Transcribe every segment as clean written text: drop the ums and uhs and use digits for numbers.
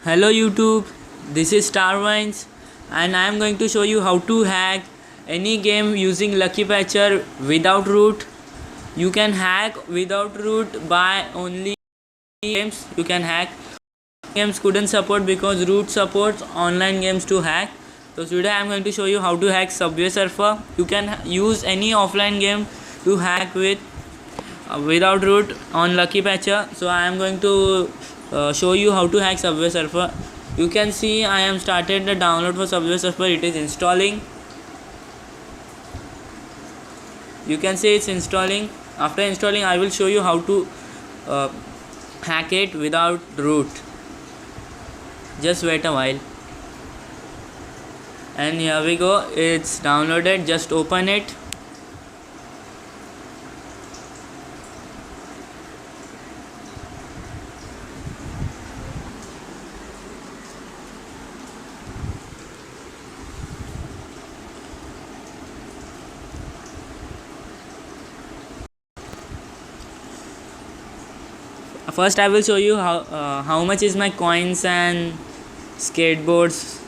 Hello YouTube, this is Starvines and I am going to show you how to hack any game using Lucky Patcher without root. You can hack without root by only games. You can hack games couldn't support because root supports online games to hack. So today I am going to show you how to hack Subway Surfer. You can use any offline game to hack without root on Lucky Patcher. So I am going to show you how to hack Subway Surfer. You can see I am started the download for Subway Surfer. It is installing. You can see it's installing. After installing, I will show you how to hack it without root. Just wait a while. And here we go. It's downloaded. Just open it. First I will show you how much is my coins and skateboards.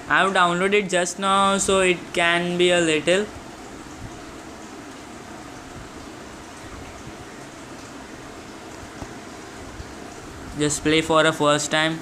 I have downloaded just now, so it can be a little. Just play for a first time.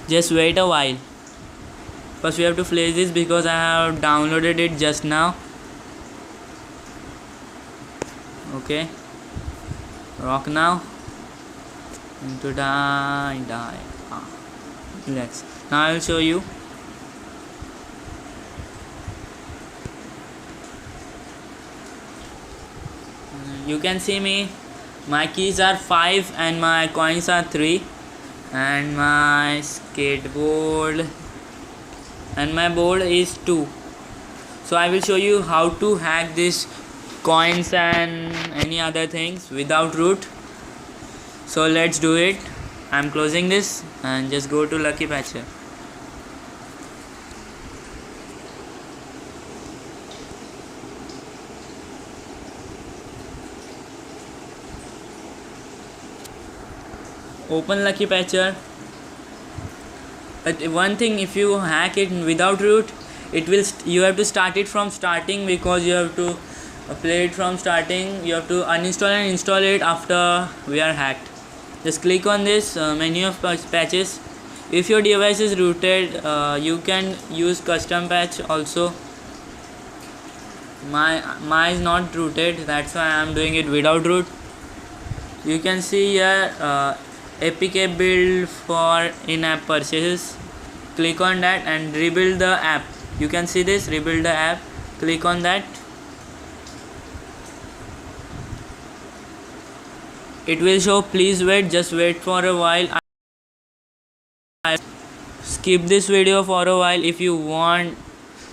Just wait a while. First we have to play this because I have downloaded it just now. Okay. Rock now. Into die. Relax. Now I will show you. You can see me. My keys are 5 and my coins are 3. And my skateboard and my board is 2. So I will show you how to hack this coins and any other things without root. So let's do it. I'm closing this and just go to Lucky Patcher. Open Lucky Patcher. But one thing, if you hack it without root, it will you have to start it from starting because you have to play it from starting. You have to uninstall and install it after we are hacked. Just click on this menu of patches. If your device is rooted, you can use custom patch also. My is not rooted, that's why I am doing it without root. You can see here APK build for in-app purchases. Click on that and rebuild the app. You can see this, rebuild the app. Click on that. It will show please wait. Just wait for a while. I skip this video for a while if you want.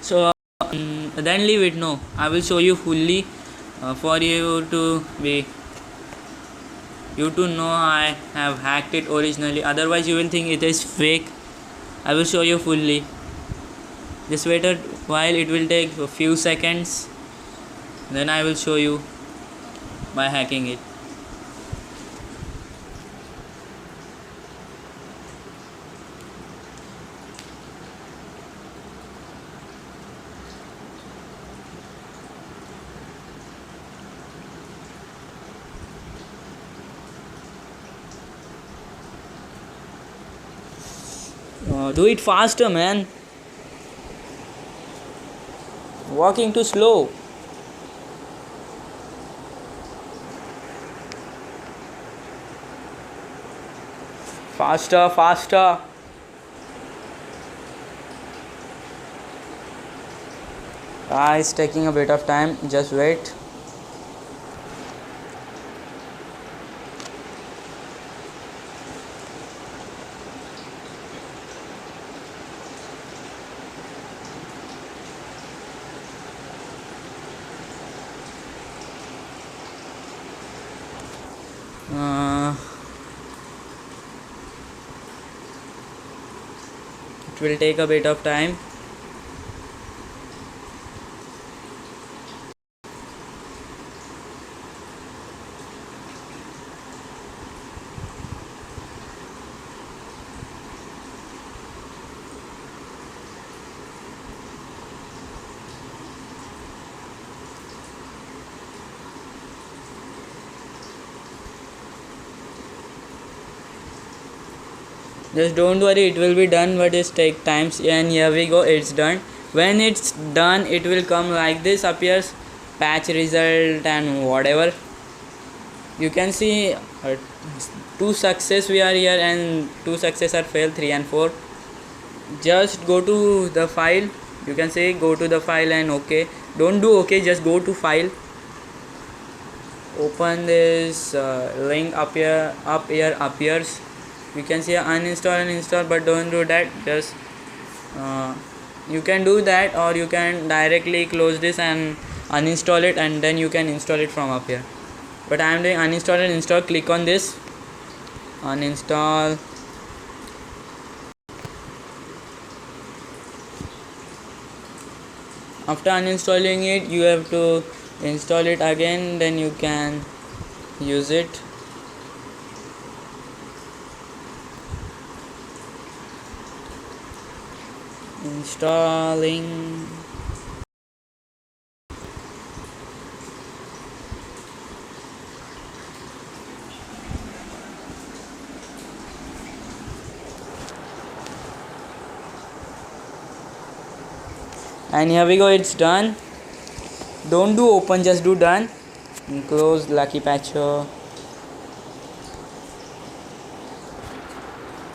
So then leave it. No, I will show you fully for you to know I have hacked it originally. Otherwise you will think it is fake. I will show you fully. Just wait a while. It will take a few seconds. Then I will show you by hacking it. Do it faster, man. Walking too slow. Faster. It's taking a bit of time. Just wait. it will take a bit of time. Just don't worry, it will be done, but it take times. And here we go, it's done. When it's done, it will come like this, appears patch result and whatever. You can see 2 success we are here and 2 success are failed, 3 and 4. Just go to the file. You can say go to the file and okay. Don't do okay, just go to file. Open this link up here appears. You can see uninstall and install, but don't do that. Just you can do that, or you can directly close this and uninstall it, and then you can install it from up here. But I am doing uninstall and install. Click on this, uninstall. After uninstalling it, you have to install it again, then you can use it. Installing. And here we go, it's done. Don't do open, just do done. And close Lucky Patcher.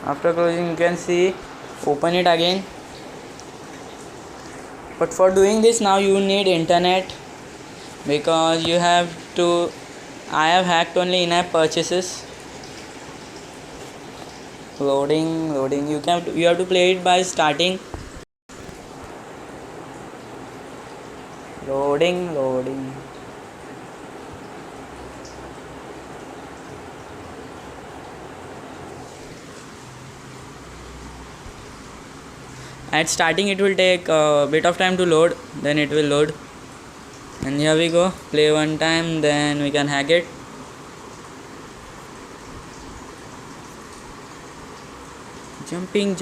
After closing, you can see, open it again. But for doing this, now you need internet, because you have to, I have hacked only in-app purchases. Loading. You have to play it by starting. Loading. At starting it will take a bit of time to load, then it will load. And here we go, play one time, then we can hack it. Jumping,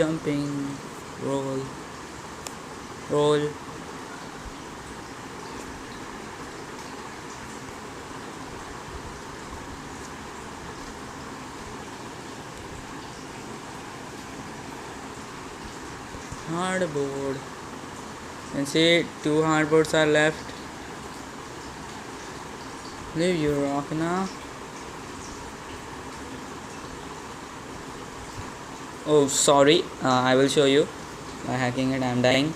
roll. Hardboard. You can see 2 hardboards are left. Leave your rock now. Oh, sorry. I will show you. By hacking it, I am dying.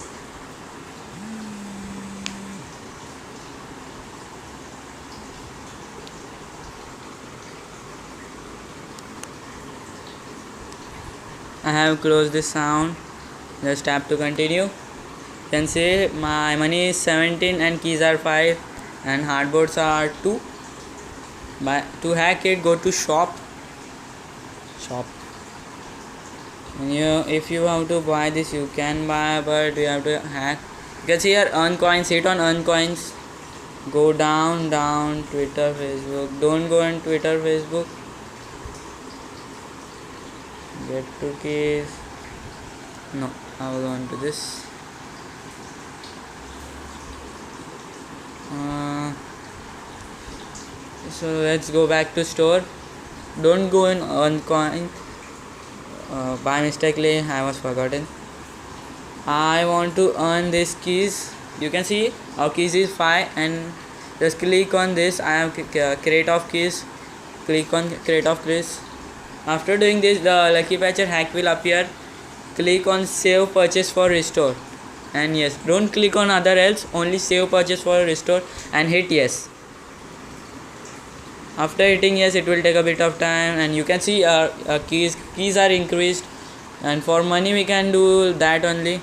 I have closed this sound. Just tap to continue. You can see my money is 17 and keys are 5 and hardboards are 2. To hack it, go to shop. And if you have to buy this, you can buy, but you have to hack. You can see here earn coins. Hit on earn coins. Go down, Twitter, Facebook. Don't go on Twitter, Facebook. Get to keys. No, I will go on to this. So let's go back to store. Don't go in earn coin. By mistakenly I was forgotten. I want to earn these keys. You can see our keys is 5, and just click on this. I have crate of keys. Click on crate of keys. After doing this, the Lucky Patcher hack will appear. Click on save purchase for restore, and yes, don't click on other else, only save purchase for restore and hit yes. After hitting yes, it will take a bit of time, and you can see our keys are increased. And for money we can do that only.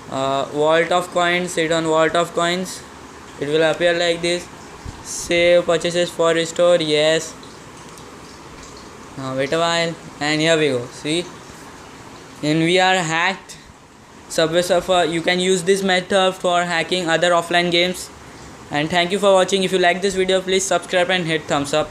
Vault of coins. Hit on vault of coins. It will appear like this. Save purchases for restore, yes. Now wait a while, and here we go. See, and we are hacked. Subway Surfer. You can use this method for hacking other offline games. And thank you for watching. If you like this video, please subscribe and hit thumbs up.